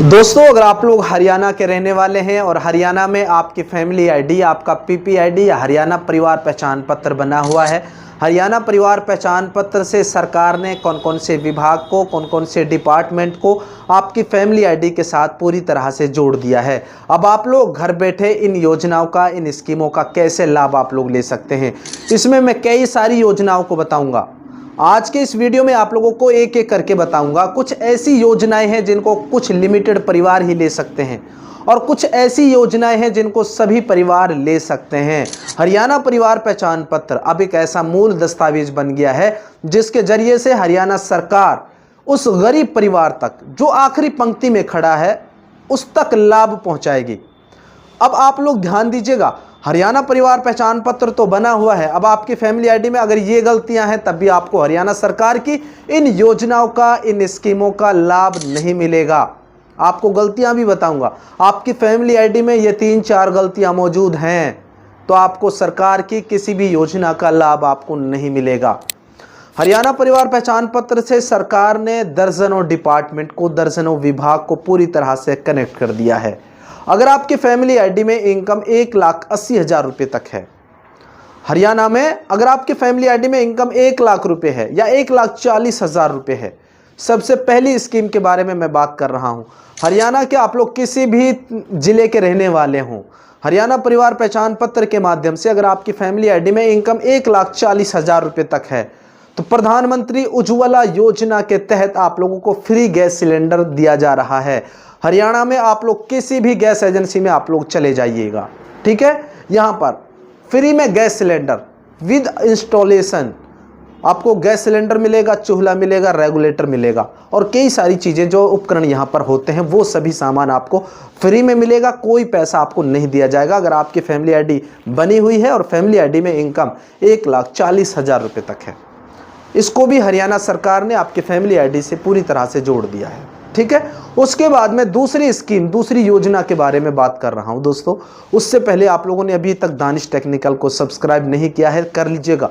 दोस्तों, अगर आप लोग हरियाणा के रहने वाले हैं और हरियाणा में आपकी फैमिली आईडी, आपका पीपी आईडी या हरियाणा परिवार पहचान पत्र बना हुआ है, हरियाणा परिवार पहचान पत्र से सरकार ने कौन कौन से विभाग को, कौन कौन से डिपार्टमेंट को आपकी फैमिली आईडी के साथ पूरी तरह से जोड़ दिया है। अब आप लोग घर बैठे इन योजनाओं का, इन स्कीमों का कैसे लाभ आप लोग ले सकते हैं, इसमें मैं कई सारी योजनाओं को बताऊँगा। आज के इस वीडियो में आप लोगों को एक एक करके बताऊंगा। कुछ ऐसी योजनाएं हैं जिनको कुछ लिमिटेड परिवार ही ले सकते हैं और कुछ ऐसी योजनाएं हैं जिनको सभी परिवार ले सकते हैं। हरियाणा परिवार पहचान पत्र अब एक ऐसा मूल दस्तावेज बन गया है जिसके जरिए से हरियाणा सरकार उस गरीब परिवार तक जो आखिरी पंक्ति में खड़ा है उस तक लाभ पहुंचाएगी। अब आप लोग ध्यान दीजिएगा, हरियाणा परिवार पहचान पत्र तो बना हुआ है। अब आपकी फैमिली आईडी में अगर ये गलतियां हैं तब भी आपको हरियाणा सरकार की इन योजनाओं का, इन स्कीमों का लाभ नहीं मिलेगा। आपको गलतियां भी बताऊंगा। आपकी फैमिली आईडी में ये 3-4 गलतियां मौजूद हैं तो आपको सरकार की किसी भी योजना का लाभ आपको नहीं मिलेगा। हरियाणा परिवार पहचान पत्र से सरकार ने दर्जनों डिपार्टमेंट को, दर्जनों विभाग को पूरी तरह से कनेक्ट कर दिया है। अगर आपकी फैमिली आईडी में इनकम 1,80,000 रुपये तक है, हरियाणा में अगर आपकी फैमिली आईडी में इनकम 1 लाख रुपये है या 1,40,000 रुपये है, सबसे पहली स्कीम के बारे में मैं बात कर रहा हूं। हरियाणा के आप लोग किसी भी जिले के रहने वाले हों, हरियाणा परिवार पहचान पत्र के माध्यम से अगर आपकी फैमिली आईडी में इनकम 1,40,000 रुपये तक है तो प्रधानमंत्री उज्ज्वला योजना के तहत आप लोगों को फ्री गैस सिलेंडर दिया जा रहा है। हरियाणा में आप लोग किसी भी गैस एजेंसी में आप लोग चले जाइएगा, ठीक है। यहाँ पर फ्री में गैस सिलेंडर विद इंस्टॉलेशन आपको गैस सिलेंडर मिलेगा, चूल्हा मिलेगा, रेगुलेटर मिलेगा और कई सारी चीज़ें जो उपकरण यहाँ पर होते हैं वो सभी सामान आपको फ्री में मिलेगा। कोई पैसा आपको नहीं दिया जाएगा अगर आपकी फैमिली आईडी बनी हुई है और फैमिली आईडी में इनकम 1,40,000 रुपये तक है। इसको भी हरियाणा सरकार ने आपकी फैमिली आईडी से पूरी तरह से जोड़ दिया है, ठीक है। उसके बाद में दूसरी स्कीम, दूसरी योजना के बारे में बात कर रहा हूं दोस्तों। उससे पहले आप लोगों ने अभी तक दानिश टेक्निकल को सब्सक्राइब नहीं किया है, कर लीजिएगा।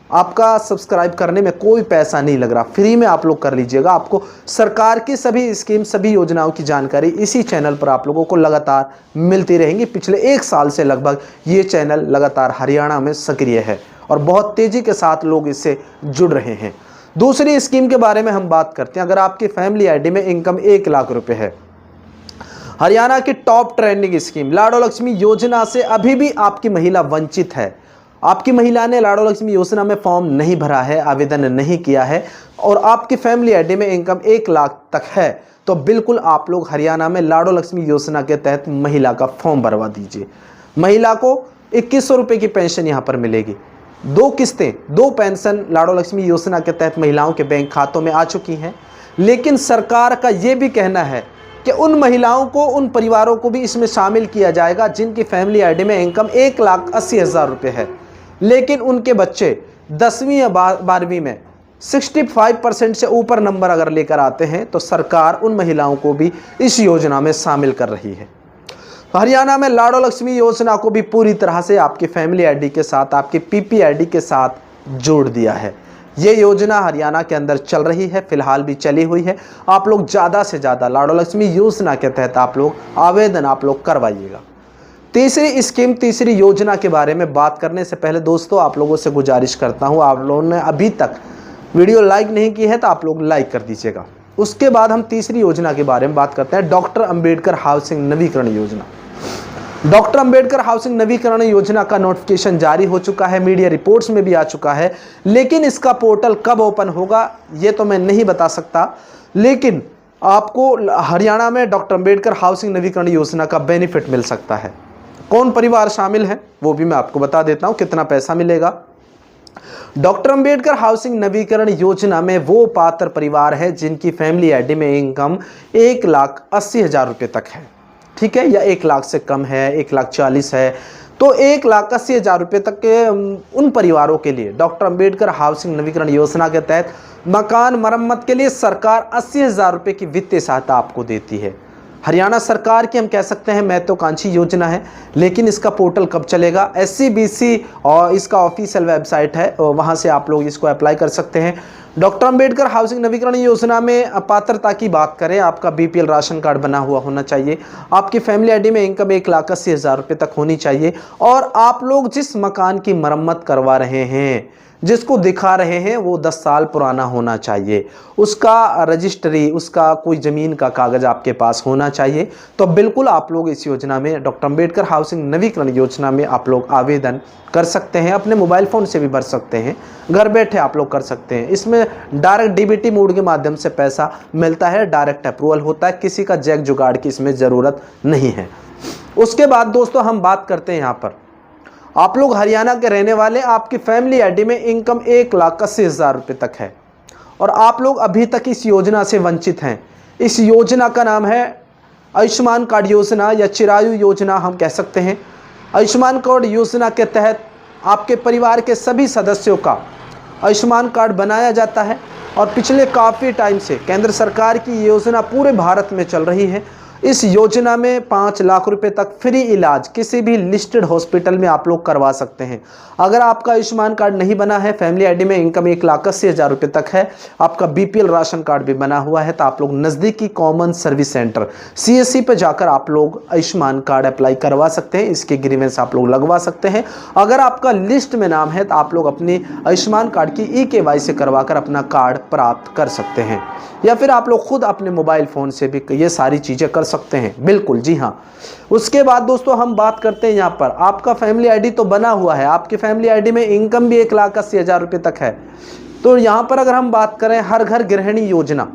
आपका सब्सक्राइब करने में कोई पैसा नहीं लग रहा, फ्री में आप लोग कर लीजिएगा। आपको सरकार की सभी स्कीम, सभी योजनाओं की जानकारी इसी चैनल पर आप लोगों को लगातार मिलती रहेंगी। पिछले 1 साल से लगभग ये चैनल लगातार हरियाणा में सक्रिय है और बहुत तेज़ी के साथ लोग इससे जुड़ रहे हैं। दूसरी स्कीम के बारे में हम बात करते हैं। अगर आपकी फैमिली आईडी में इनकम 1 लाख रुपए है, हरियाणा की टॉप ट्रेंडिंग स्कीम लाडो लक्ष्मी योजना से अभी भी आपकी महिला वंचित है। आपकी महिला ने लाडो लक्ष्मी योजना में फॉर्म नहीं भरा है, आवेदन नहीं किया है और आपकी फैमिली आईडी में इनकम 1 लाख तक है तो बिल्कुल आप लोग हरियाणा में लाडो लक्ष्मी योजना के तहत महिला का फॉर्म भरवा दीजिए। महिला को 2100 रुपये की पेंशन यहाँ पर मिलेगी। 2 किस्तें, 2 पेंशन लाडो लक्ष्मी योजना के तहत महिलाओं के बैंक खातों में आ चुकी हैं। लेकिन सरकार का ये भी कहना है कि उन महिलाओं को, उन परिवारों को भी इसमें शामिल किया जाएगा जिनकी फैमिली आईडी में इनकम 1,80,000 रुपये है लेकिन उनके बच्चे 10वीं या 12वीं में 65% से ऊपर नंबर अगर लेकर आते हैं तो सरकार उन महिलाओं को भी इस योजना में शामिल कर रही है। हरियाणा में लाडो लक्ष्मी योजना को भी पूरी तरह से आपकी फैमिली आईडी के साथ, आपकी पीपी आईडी के साथ जोड़ दिया है। ये योजना हरियाणा के अंदर चल रही है, फिलहाल भी चली हुई है। आप लोग ज़्यादा से ज़्यादा लाडो लक्ष्मी योजना के तहत आप लोग आवेदन आप लोग करवाइएगा। तीसरी स्कीम, तीसरी योजना के बारे में बात करने से पहले दोस्तों आप लोगों से गुजारिश करता हूँ, आप लोगों ने अभी तक वीडियो लाइक नहीं की है तो आप लोग लाइक कर दीजिएगा। उसके बाद हम तीसरी योजना के बारे में बात करते हैं, डॉक्टर अंबेडकर हाउसिंग नवीकरण योजना। डॉक्टर अंबेडकर हाउसिंग नवीकरण योजना का नोटिफिकेशन जारी हो चुका है, मीडिया रिपोर्ट्स में भी आ चुका है, लेकिन इसका पोर्टल कब ओपन होगा ये तो मैं नहीं बता सकता। लेकिन आपको हरियाणा में डॉक्टर अंबेडकर हाउसिंग नवीकरण योजना का बेनिफिट मिल सकता है। कौन परिवार शामिल है वो भी मैं आपको बता देता हूँ, कितना पैसा मिलेगा। डॉक्टर अंबेडकर हाउसिंग नवीकरण योजना में वो पात्र परिवार है जिनकी फैमिली आईडी में इनकम 1,80,000 रुपये तक है, ठीक है, या 1 लाख से कम है, 1,40,000 है तो 1,80,000 रुपये तक के उन परिवारों के लिए डॉक्टर अंबेडकर हाउसिंग नवीकरण योजना के तहत मकान मरम्मत के लिए सरकार 80,000 रुपये की वित्तीय सहायता आपको देती है। हरियाणा सरकार की हम कह सकते हैं महत्वाकांक्षी योजना है, लेकिन इसका पोर्टल कब चलेगा? SCBC और इसका ऑफिशियल वेबसाइट है, वहाँ से आप लोग इसको अप्लाई कर सकते हैं। डॉक्टर अंबेडकर हाउसिंग नवीकरण योजना में पात्रता की बात करें, आपका BPL राशन कार्ड बना हुआ होना चाहिए, आपकी फैमिली आईडी में इनकम 1,80,000 रुपये तक होनी चाहिए, और आप लोग जिस मकान की मरम्मत करवा रहे हैं, जिसको दिखा रहे हैं, वो 10 साल पुराना होना चाहिए, उसका रजिस्ट्री, उसका कोई ज़मीन का कागज़ आपके पास होना चाहिए। तो बिल्कुल आप लोग इस योजना में, डॉक्टर अंबेडकर हाउसिंग नवीकरण योजना में आप लोग आवेदन कर सकते हैं। अपने मोबाइल फ़ोन से भी भर सकते हैं, घर बैठे आप लोग कर सकते हैं। इसमें डायरेक्ट DBT मोड के माध्यम से पैसा मिलता है, डायरेक्ट अप्रूवल होता है, किसी का जैक जुगाड़ की इसमें ज़रूरत नहीं है। उसके बाद दोस्तों हम बात करते हैं, यहाँ पर आप लोग हरियाणा के रहने वाले, आपकी फैमिली आईडी में इनकम 1,80,000 रुपये तक है और आप लोग अभी तक इस योजना से वंचित हैं। इस योजना का नाम है आयुष्मान कार्ड योजना या चिरायु योजना हम कह सकते हैं। आयुष्मान कार्ड योजना के तहत आपके परिवार के सभी सदस्यों का आयुष्मान कार्ड बनाया जाता है और पिछले काफ़ी टाइम से केंद्र सरकार की योजना पूरे भारत में चल रही है। इस योजना में 5 लाख रुपए तक फ्री इलाज किसी भी लिस्टेड हॉस्पिटल में आप लोग करवा सकते हैं। अगर आपका आयुष्मान कार्ड नहीं बना है, फैमिली आईडी में इनकम 1,80,000 रुपये तक है, आपका BPL राशन कार्ड भी बना हुआ है, तो आप लोग नज़दीकी कॉमन सर्विस सेंटर CSC पे जाकर आप लोग आयुष्मान कार्ड अप्लाई करवा सकते हैं। इसके ग्रीवेंस आप लोग लगवा सकते हैं। अगर आपका लिस्ट में नाम है तो आप लोग अपनी आयुष्मान कार्ड की EKYC करवाकर अपना कार्ड प्राप्त कर सकते हैं, या फिर आप लोग खुद अपने मोबाइल फ़ोन से भी ये सारी चीज़ें कर सकते हैं। बिल्कुल जी हाँ। उसके बाद दोस्तों हम बात करते हैं, यहाँ पर आपका फैमिली आईडी तो बना हुआ है, आपकी फैमिली आईडी में इनकम भी 1,80,000 रुपये तक है। तो यहाँ पर अगर हम बात करें हर घर गृहिणी योजना,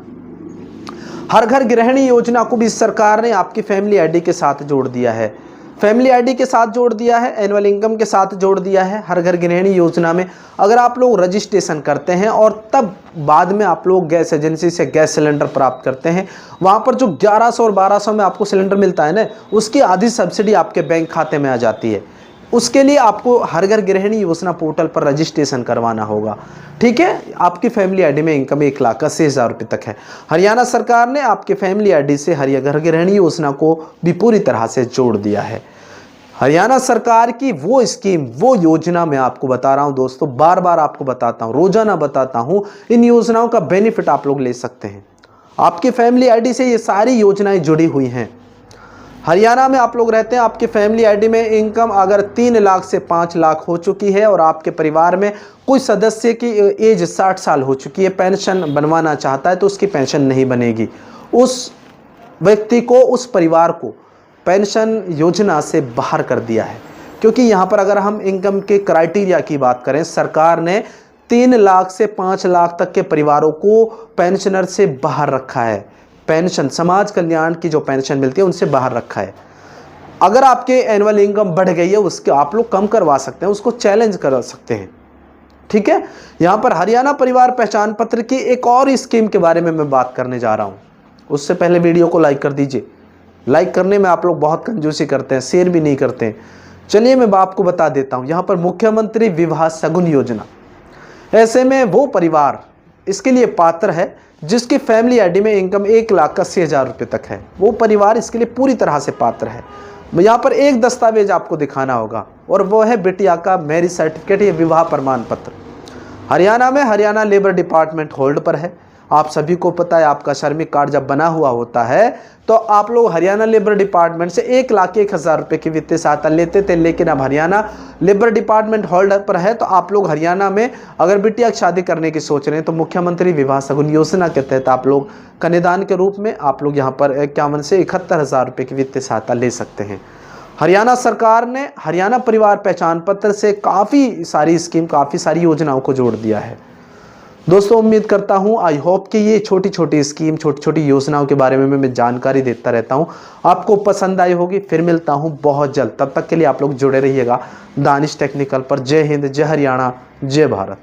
हर घर गृहिणी योजना को भी सरकार ने आपकी फैमिली आईडी के साथ जोड़ दिया है। फैमिली आईडी के साथ जोड़ दिया है, एनुअल इनकम के साथ जोड़ दिया है। हर घर गृहिणी योजना में अगर आप लोग रजिस्ट्रेशन करते हैं और तब बाद में आप लोग गैस एजेंसी से गैस सिलेंडर प्राप्त करते हैं, वहाँ पर जो 1100 और 1200 में आपको सिलेंडर मिलता है ना, उसकी आधी सब्सिडी आपके बैंक खाते में आ जाती है। उसके लिए आपको हर घर गृहिणी योजना पोर्टल पर रजिस्ट्रेशन करवाना होगा। ठीक है, आपकी फैमिली आईडी में इनकम 1,80,000 रुपये तक है। हरियाणा सरकार ने आपके फैमिली आईडी से हर घर गृहिणी योजना को भी पूरी तरह से जोड़ दिया है। हरियाणा सरकार की वो स्कीम, वो योजना मैं आपको बता रहा हूं दोस्तों, बार बार आपको बताता हूं, रोजाना बताता हूं, इन योजनाओं का बेनिफिट आप लोग ले सकते हैं। आपकी फैमिली आईडी से ये सारी योजनाएं जुड़ी हुई हैं। हरियाणा में आप लोग रहते हैं, आपकी फैमिली आईडी में इनकम अगर 3 लाख से 5 लाख हो चुकी है और आपके परिवार में कोई सदस्य की एज 60 साल हो चुकी है, पेंशन बनवाना चाहता है, तो उसकी पेंशन नहीं बनेगी। उस व्यक्ति को, उस परिवार को पेंशन योजना से बाहर कर दिया है। क्योंकि यहाँ पर अगर हम इनकम के क्राइटेरिया की बात करें, सरकार ने 3 लाख से 5 लाख तक के परिवारों को पेंशनर से बाहर रखा है। पेंशन, समाज कल्याण की जो पेंशन मिलती है उनसे बाहर रखा है। अगर आपके एनुअल इनकम बढ़ गई है, उसके आप लोग कम करवा सकते हैं, उसको चैलेंज कर सकते हैं। ठीक है, यहाँ पर हरियाणा परिवार पहचान पत्र की एक और स्कीम के बारे में मैं बात करने जा रहा हूँ। उससे पहले वीडियो को लाइक कर दीजिए। लाइक करने में आप लोग बहुत कंजूसी करते हैं, शेयर भी नहीं करते हैं। चलिए मैं आपको बता देता हूँ, यहाँ पर मुख्यमंत्री विवाह शगुन योजना, ऐसे में वो परिवार इसके लिए पात्र है जिसकी फैमिली आईडी में इनकम 1,80,000 रुपये तक है। वो परिवार इसके लिए पूरी तरह से पात्र है। यहाँ पर एक दस्तावेज आपको दिखाना होगा और वो है बिटिया का मैरिज सर्टिफिकेट या विवाह प्रमाण पत्र। हरियाणा में हरियाणा लेबर डिपार्टमेंट होल्ड पर है। आप सभी को पता है, आपका श्रमिक कार्ड जब बना हुआ होता है तो आप लोग हरियाणा लेबर डिपार्टमेंट से 1,01,000 रुपये की वित्तीय सहायता लेते थे, लेकिन अब हरियाणा लेबर डिपार्टमेंट होल्डर पर है। तो आप लोग हरियाणा में अगर बिटिया की शादी करने की सोच रहे हैं तो मुख्यमंत्री विवाह शगुन योजना के तहत आप लोग कन्यादान के रूप में आप लोग यहाँ पर 51 से 71,000 रुपये की वित्तीय सहायता ले सकते हैं। हरियाणा सरकार ने हरियाणा परिवार पहचान पत्र से काफ़ी सारी स्कीम, काफ़ी सारी योजनाओं को जोड़ दिया है। दोस्तों उम्मीद करता हूं, आई होप कि ये छोटी छोटी स्कीम, छोटी छोटी योजनाओं के बारे में मैं जानकारी देता रहता हूं, आपको पसंद आई होगी। फिर मिलता हूं बहुत जल्द, तब तक के लिए आप लोग जुड़े रहिएगा दानिश टेक्निकल पर। जय हिंद, जय हरियाणा, जय भारत।